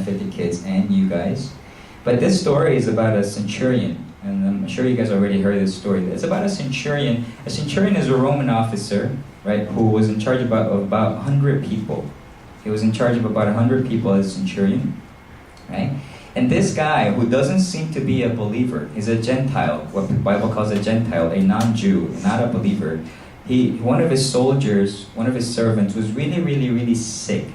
benefit the kids and you guys. But this story is about a centurion, and I'm sure you guys already heard this story. It's about a centurion. A centurion is a Roman officer, right, who was in charge of about 100 people. He was in charge of about 100 people as a centurion, right? And this guy, who doesn't seem to be a believer, is a Gentile, what the Bible calls a Gentile, a non-Jew, not a believer. One of his soldiers, one of his servants, was really, really, really sick.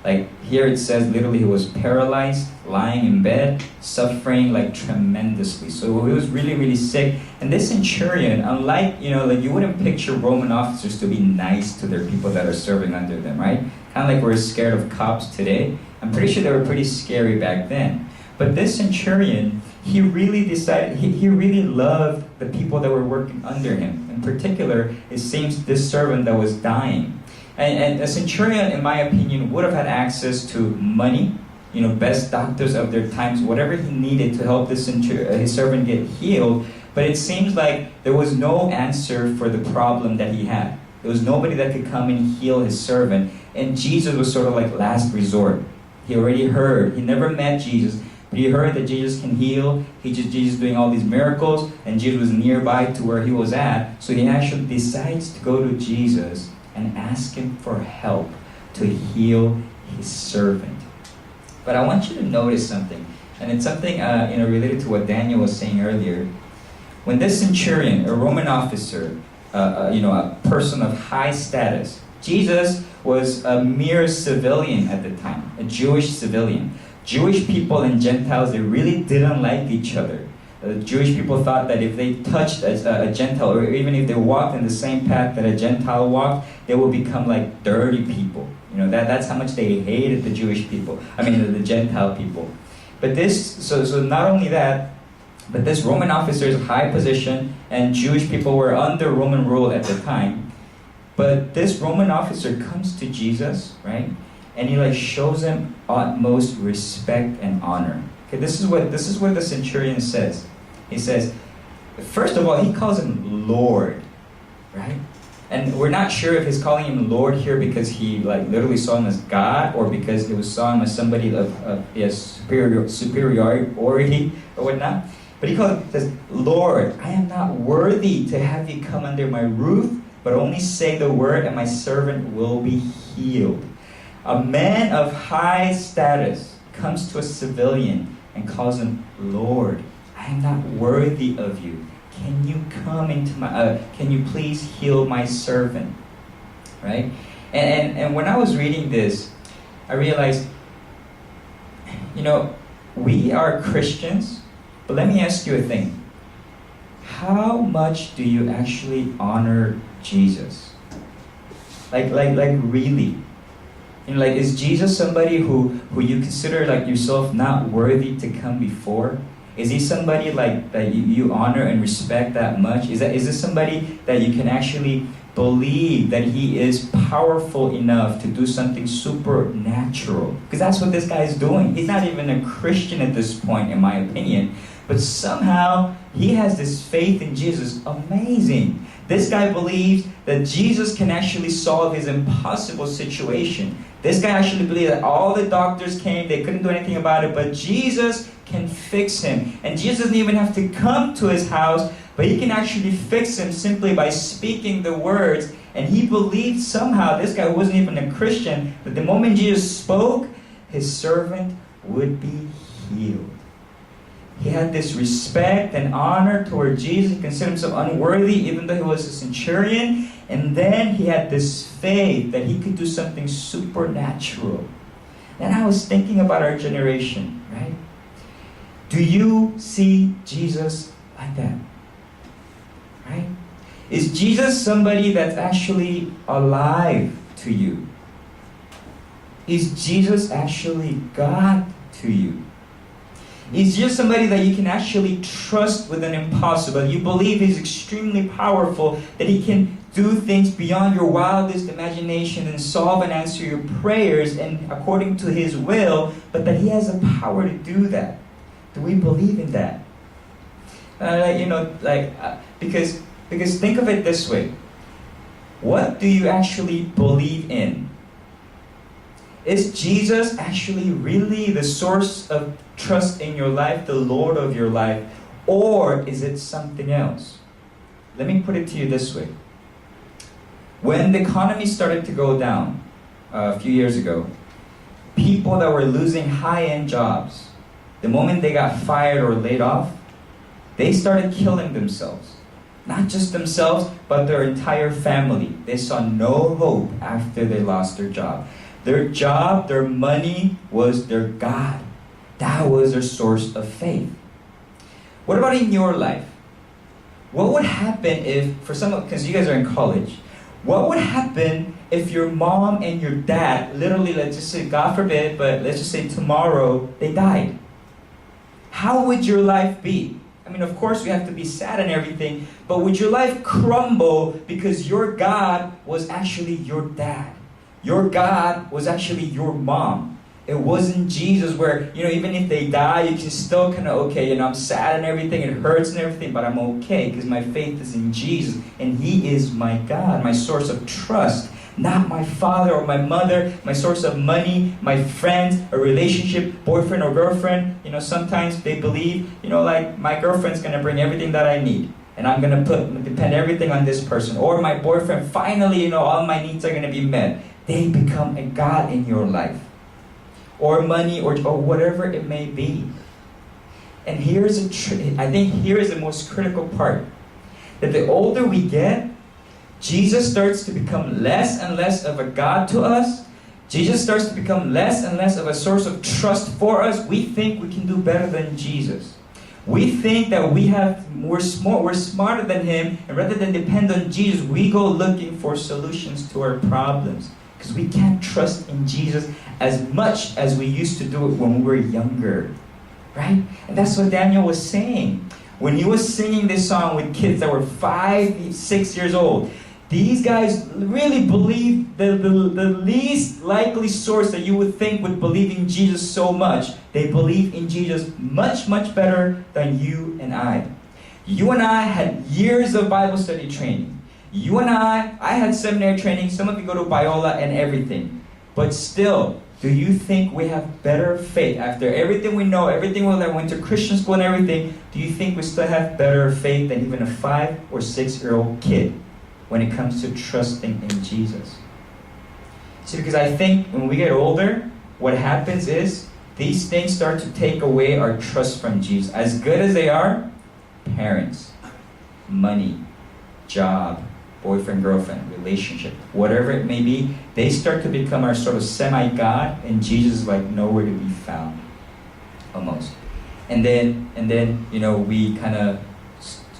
Like here it says literally he was paralyzed, lying in bed, suffering like tremendously. So he was really, really sick. And this centurion, unlike, like you wouldn't picture Roman officers to be nice to their people that are serving under them, right? Kind of like we're scared of cops today. I'm pretty sure they were pretty scary back then. But this centurion, he really decided, he really loved the people that were working under him. In particular, it seems this servant that was dying. And a centurion, in my opinion, would have had access to money, best doctors of their times, whatever he needed to help his servant get healed. But it seems like there was no answer for the problem that he had. There was nobody that could come and heal his servant. And Jesus was sort of like last resort. He already heard. He never met Jesus. But he heard that Jesus can heal. Jesus doing all these miracles. And Jesus was nearby to where he was at. So he actually decides to go to Jesus and ask him for help to heal his servant. But I want you to notice something. And it's something related to what Daniel was saying earlier. When this centurion, a Roman officer, a person of high status, Jesus was a mere civilian at the time, a Jewish civilian. Jewish people and Gentiles, they really didn't like each other. Jewish people thought that if they touched a Gentile, or even if they walked in the same path that a Gentile walked, they would become like dirty people. That's how much they hated the Jewish people. The Gentile people. But so not only that, but this Roman officer is a high position, and Jewish people were under Roman rule at the time. But this Roman officer comes to Jesus, right? And he shows him utmost respect and honor. Okay, this is what the centurion says. He says, first of all, he calls him Lord, right? And we're not sure if he's calling him Lord here because he literally saw him as God, or because he saw him as somebody of superiority or whatnot. But he says, Lord, I am not worthy to have you come under my roof, but only say the word and my servant will be healed. A man of high status comes to a civilian and calls him Lord. I am not worthy of you. Can you come into can you please heal my servant? Right? And when I was reading this, I realized, we are Christians, but let me ask you a thing. How much do you actually honor Jesus? Like really? Is Jesus somebody who you consider yourself not worthy to come before? Is he somebody that you honor and respect that much? Is this somebody that you can actually believe that he is powerful enough to do something supernatural? Because that's what this guy is doing. He's not even a Christian at this point, in my opinion. But somehow, he has this faith in Jesus. Amazing. This guy believes that Jesus can actually solve his impossible situation. This guy actually believes that all the doctors came, they couldn't do anything about it, but Jesus can fix him. And Jesus doesn't even have to come to his house, but he can actually fix him simply by speaking the words. And he believed somehow, this guy wasn't even a Christian, that the moment Jesus spoke, his servant would be healed. He had this respect and honor toward Jesus. He considered himself unworthy, even though he was a centurion. And then he had this faith that he could do something supernatural. And I was thinking about our generation, right? Do you see Jesus like that? Right? Is Jesus somebody that's actually alive to you? Is Jesus actually God to you? Is just somebody that you can actually trust with an impossible. You believe he's extremely powerful, that he can do things beyond your wildest imagination and solve and answer your prayers and according to his will, but that he has the power to do that. Do we believe in that? Because think of it this way. What do you actually believe in? Is Jesus actually really the source of trust in your life, the Lord of your life, or is it something else? Let me put it to you this way. When the economy started to go down a few years ago, people that were losing high-end jobs, the moment they got fired or laid off, they started killing themselves. Not just themselves, but their entire family. They saw no hope after they lost their job. Their job, their money was their God. That was their source of faith. What about in your life? What would happen if, for some, because you guys are in college, what would happen if your mom and your dad, literally, let's just say, God forbid, but let's just say tomorrow, they died? How would your life be? I mean, of course, we have to be sad and everything, but would your life crumble because your God was actually your dad? Your God was actually your mom. It wasn't Jesus where, even if they die, you can still kind of, okay, I'm sad and everything, it hurts and everything, but I'm okay because my faith is in Jesus and He is my God, my source of trust. Not my father or my mother, my source of money, my friends, a relationship, boyfriend or girlfriend. Sometimes they believe, like my girlfriend's going to bring everything that I need. And I'm going to depend everything on this person. Or my boyfriend, finally, all my needs are going to be met. They become a God in your life. Or money or whatever it may be. And I think here is the most critical part. That the older we get, Jesus starts to become less and less of a God to us. Jesus starts to become less and less of a source of trust for us. We think we can do better than Jesus. We think that we're smarter than Him, and rather than depend on Jesus, we go looking for solutions to our problems. Because we can't trust in Jesus as much as we used to do it when we were younger. Right? And that's what Daniel was saying. When he was singing this song with kids that were 5, 6 years old, these guys really believed the least likely source that you would think would believe in Jesus so much. They believe in Jesus much, much better than you and I. You and I had years of Bible study training. You and I had seminary training. Some of you go to Biola and everything. But still, do you think we have better faith? After everything we know, everything we went to Christian school and everything, do you think we still have better faith than even a 5 or 6-year-old kid when it comes to trusting in Jesus? See, because I think when we get older, what happens is these things start to take away our trust from Jesus. As good as they are, parents, money, job, boyfriend, girlfriend, relationship, whatever it may be, they start to become our sort of semi-God, and Jesus is like nowhere to be found, almost. And then we kind of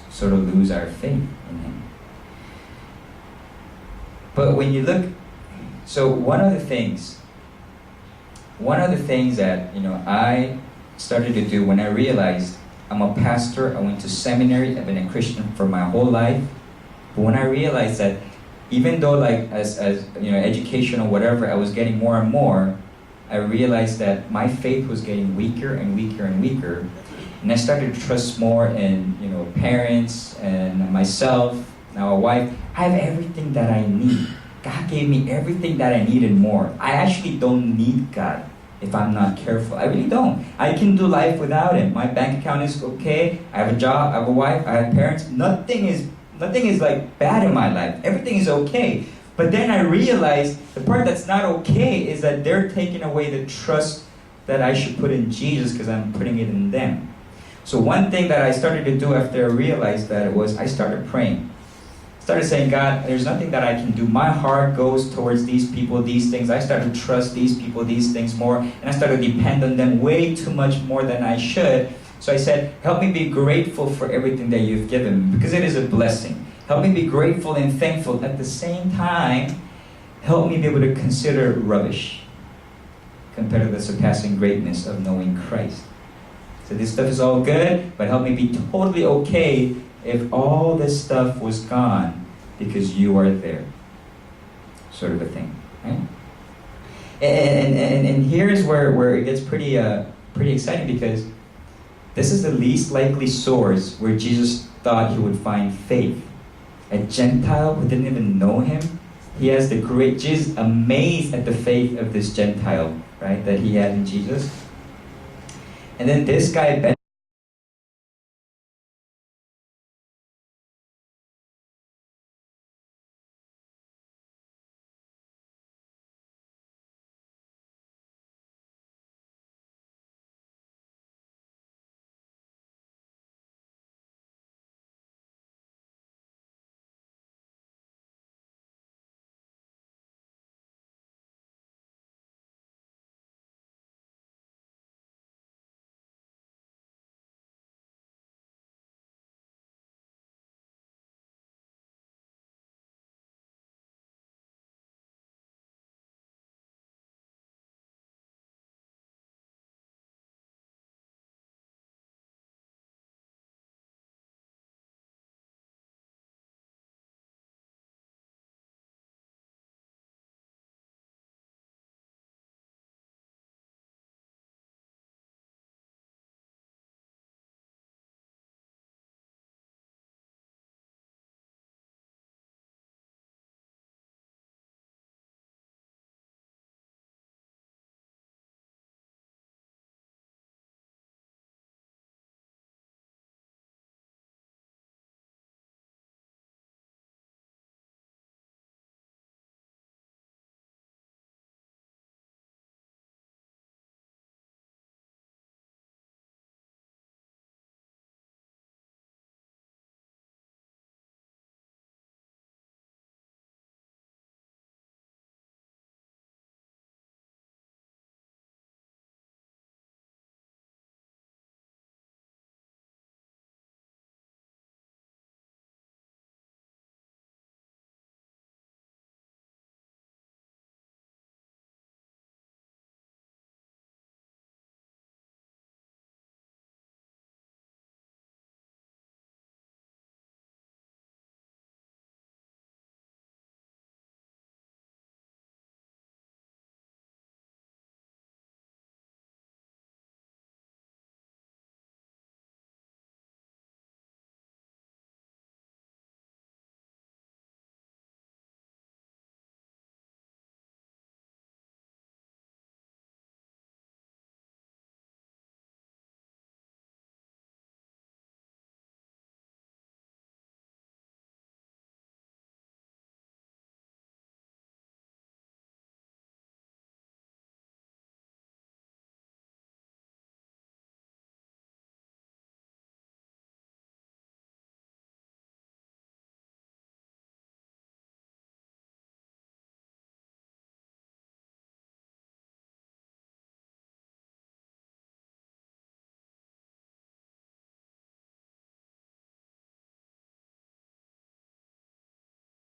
sort of lose our faith in Him. But when you look, so one of the things that I started to do when I realized I'm a pastor, I went to seminary, I've been a Christian for my whole life. But when I realized that even though as education or whatever, I was getting more and more, I realized that my faith was getting weaker and weaker and weaker. And I started to trust more in parents and myself, now a wife. I have everything that I need. God gave me everything that I need and more. I actually don't need God if I'm not careful. I really don't. I can do life without Him. My bank account is okay. I have a job, I have a wife, I have parents. Nothing is like bad in my life. Everything is okay. But then I realized the part that's not okay is that they're taking away the trust that I should put in Jesus because I'm putting it in them. So one thing that I started to do after I realized that was I started praying. Started saying, God, there's nothing that I can do. My heart goes towards these people, these things. I started to trust these people, these things more. And I started to depend on them way too much more than I should. So I said, help me be grateful for everything that you've given me, because it is a blessing. Help me be grateful and thankful. At the same time, help me be able to consider rubbish compared to the surpassing greatness of knowing Christ. So this stuff is all good, but help me be totally okay if all this stuff was gone because you are there. Sort of a thing, right? And here's where it gets pretty exciting, because this is the least likely source where Jesus thought He would find faith. A Gentile who didn't even know Him he has the great, Jesus amazed at the faith of this Gentile, right, that he had in Jesus. And then this guy,